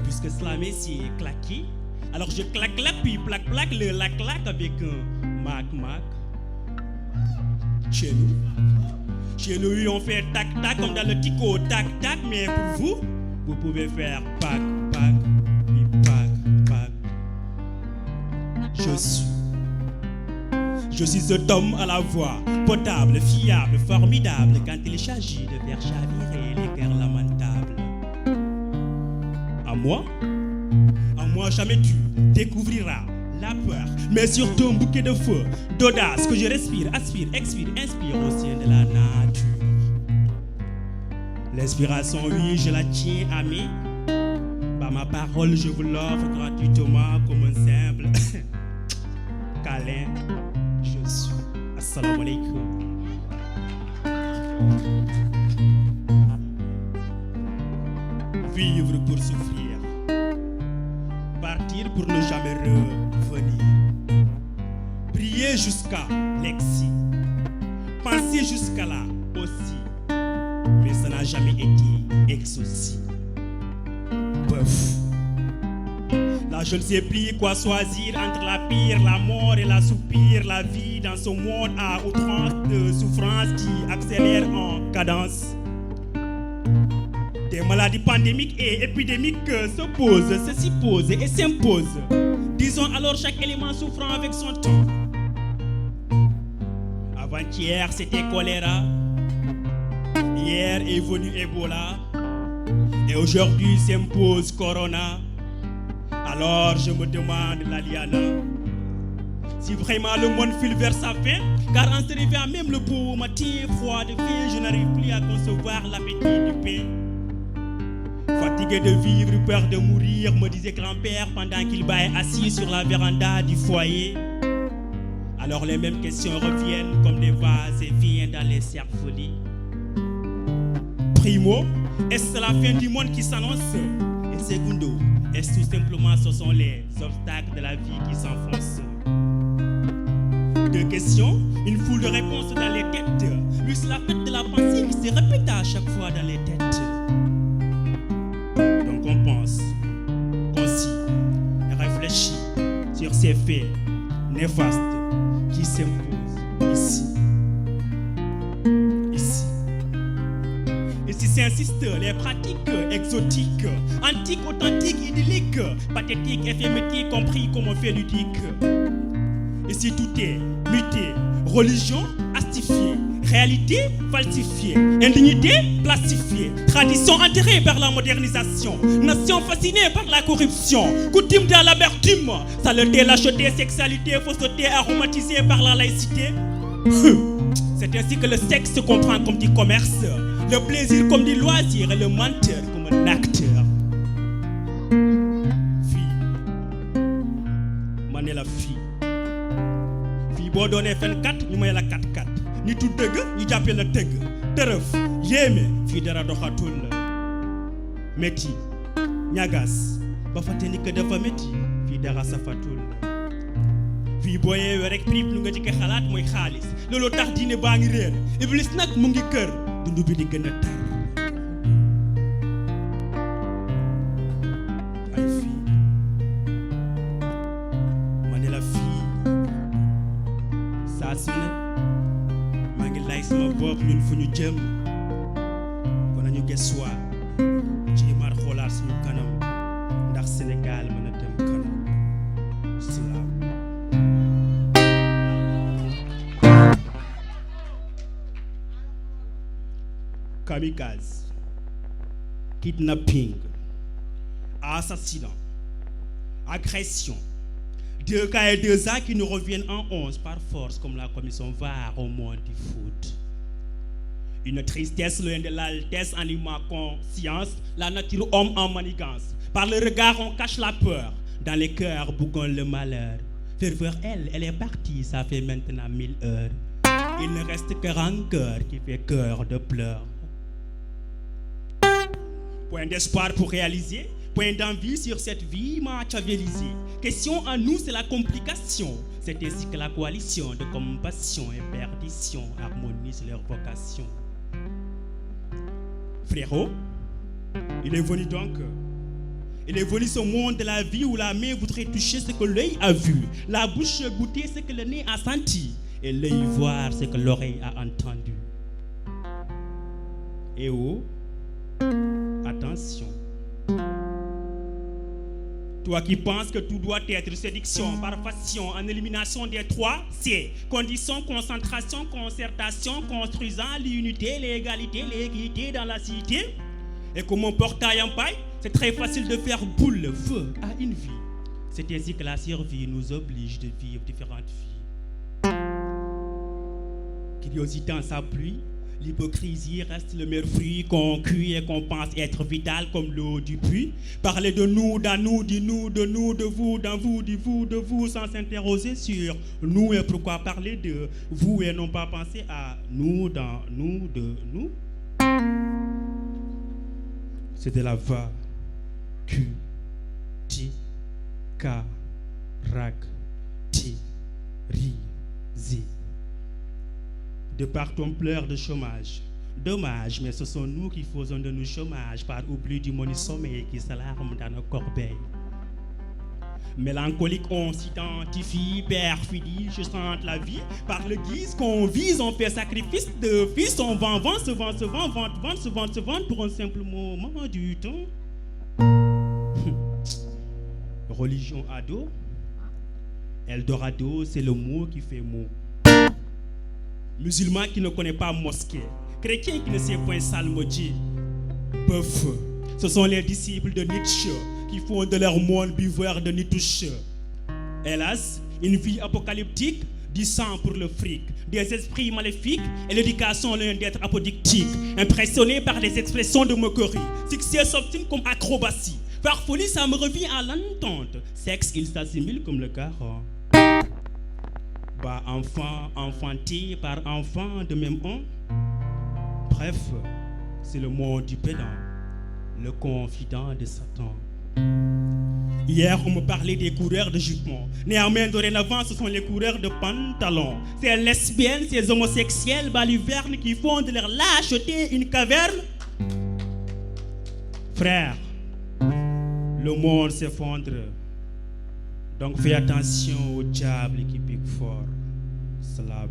puisque slammer c'est claquer, alors je claque puis plaque le la claque avec un mac. Chez nous on fait tac comme dans le tico tac, mais pour vous pouvez faire pac puis pac. Je suis cet homme à la voix potable, fiable, formidable quand il s'agit de faire chavirer les cœurs lamentables. À moi, jamais tu découvriras la peur, mais surtout un bouquet de feu, d'audace que je respire, aspire, expire, inspire au sein de la nature. L'inspiration, oui, je la tiens à mes. Par ma parole, je vous l'offre gratuitement comme un simple câlin. Je suis. Assalamu alaikum. Vivre pour souffrir. Partir pour ne jamais revenir. Prier jusqu'à l'excès. Penser jusqu'à là aussi. Mais ça n'a jamais été exaucé. Bof. Là je ne sais plus quoi choisir entre la pire, la mort et la soupir. La vie dans ce monde à outrance de souffrance qui accélère en cadence. Des maladies pandémiques et épidémiques se posent, se supposent et s'imposent. Disons alors chaque élément souffrant avec son temps. Avant-hier c'était choléra. Hier est venu Ebola. Et aujourd'hui s'impose Corona. Alors je me demande, Laliana, si vraiment le monde file vers sa fin, car en se réveillant même le beau matin froid de vie, je n'arrive plus à concevoir l'appétit du pain. Fatigué de vivre, peur de mourir, me disait grand-père pendant qu'il baille assis sur la véranda du foyer. Alors les mêmes questions reviennent comme des vases et viennent dans les cerfolies. Primo, est-ce la fin du monde qui s'annonce? Et secondo, est-ce tout simplement ce sont les obstacles de la vie qui s'enfoncent? Deux questions, une foule de réponses dans les têtes. Plus la fête de la pensée qui se répète à chaque fois dans les têtes. Donc on pense, concis, réfléchit sur ces faits néfastes qui s'imposent ici. Et si s'insistent les pratiques exotiques, antiques, authentiques, idylliques, pathétiques, éphémétiques, compris comme on fait ludique. Et si tout est muté, religion astifiée, réalité falsifiée, indignité plastifiée, tradition enterrée par la modernisation, nation fascinée par la corruption, coutume de l'amertume, saleté, lâcheté, sexualité, fausseté aromatisée par la laïcité. C'est ainsi que le sexe se comprend comme du commerce, le plaisir comme du loisir et le menteur comme un acteur. Fille, man est la fille. Fille boo doonee fen kat ñu may la kat ñu tudd dëgg ñu jàppee la tëgg tërëf yéeme fii dara doxatul la métti ñagas ba fàtte ni que dafa métti fii dara safatul la fii boo yeewee rek prip lu nga ci xalaat mooy xaalis loolu tax diine baa ngi réer iblis nag mu ngi kër dundu bi di gën a tar ay fii ma ne la fii saa su ne maa ngi lay sama bopp ñun fu ñu jëm kon nañu gëstuwaat ci mar xoolaat suñu kanam ndax Sénégal mën a dem kanam salaam. Kamikaze, kidnapping, assassinat, agression, 2 cas et 2 actes qui nous reviennent en 11 par force comme la commission VAR au monde du foot. Une tristesse loin de l'altesse animant conscience, la nature homme en manigance. Par le regard on cache la peur, dans les cœurs bougonne le malheur. Ferveur elle est partie, ça fait maintenant 1000 heures. Il ne reste que rancœur qui fait cœur de pleurs. Point d'espoir pour réaliser, point d'envie sur cette vie machiavélisée. Question en nous, c'est la complication. C'est ainsi que la coalition de compassion et perdition harmonise leur vocation. Frérot, il est venu donc, Il évolue ce monde de la vie où la main voudrait toucher ce que l'œil a vu, la bouche goûter ce que le nez a senti, et l'œil voir ce que l'oreille a entendu. Et oh, attention. Toi qui penses que tout doit être séduction, parfaction, en élimination des trois C, conditions, concentration, concertation, construisant l'unité, l'égalité, l'équité dans la cité. Et comme mon portail en paille, c'est très facile de faire boule, feu à une vie. C'est ainsi que la survie nous oblige de vivre différentes vies. Curiosité en sa pluie, l'hypocrisie reste le meilleur fruit qu'on cuit et qu'on pense être vital comme l'eau du puits. Parler de nous, d'à nous, dis-nous, de nous, de vous, d'en vous, du vous, de vous, sans s'interroger sur nous et pourquoi parler de vous et non pas penser à nous, dans nous, de nous. C'est de la va, Q, T, K, RAC, T, RI, Z. De part on pleure de chômage. Dommage, mais ce sont nous qui faisons de nous chômage par oubli du moni sommeil qui s'alarme dans nos corbeilles. Mélancolique, on s'identifie, perfidie, je sens la vie. Par le guise qu'on vise, on fait sacrifice de fils, on vend, se vend, se vend pour un simple moment du temps. Religion ado, Eldorado, c'est le mot qui fait mot. Musulman qui ne connaît pas mosquée, chrétien qui ne sait point psalmodier. Bof, ce sont les disciples de Nietzsche qui font de leur monde buveur de nitouche. Hélas, une vie apocalyptique, du sang pour le fric, des esprits maléfiques et l'éducation loin d'être apodictique, impressionné par les expressions de moquerie, succès s'obtient comme acrobatie. Par folie, ça me revient à l'entente. Sexe, il s'assimile comme le caron. Bah, enfant, enfanté par enfant de même on. Bref, c'est le monde du pédant, le confident de Satan. Hier, on me parlait des coureurs de jupons. Néanmoins, dorénavant, ce sont les coureurs de pantalons. Ces lesbiennes, ces homosexuels balivernes qui font de leur lâcheté une caverne. Frère, le monde s'effondre. Donc fais attention au diable qui pique fort. Salam.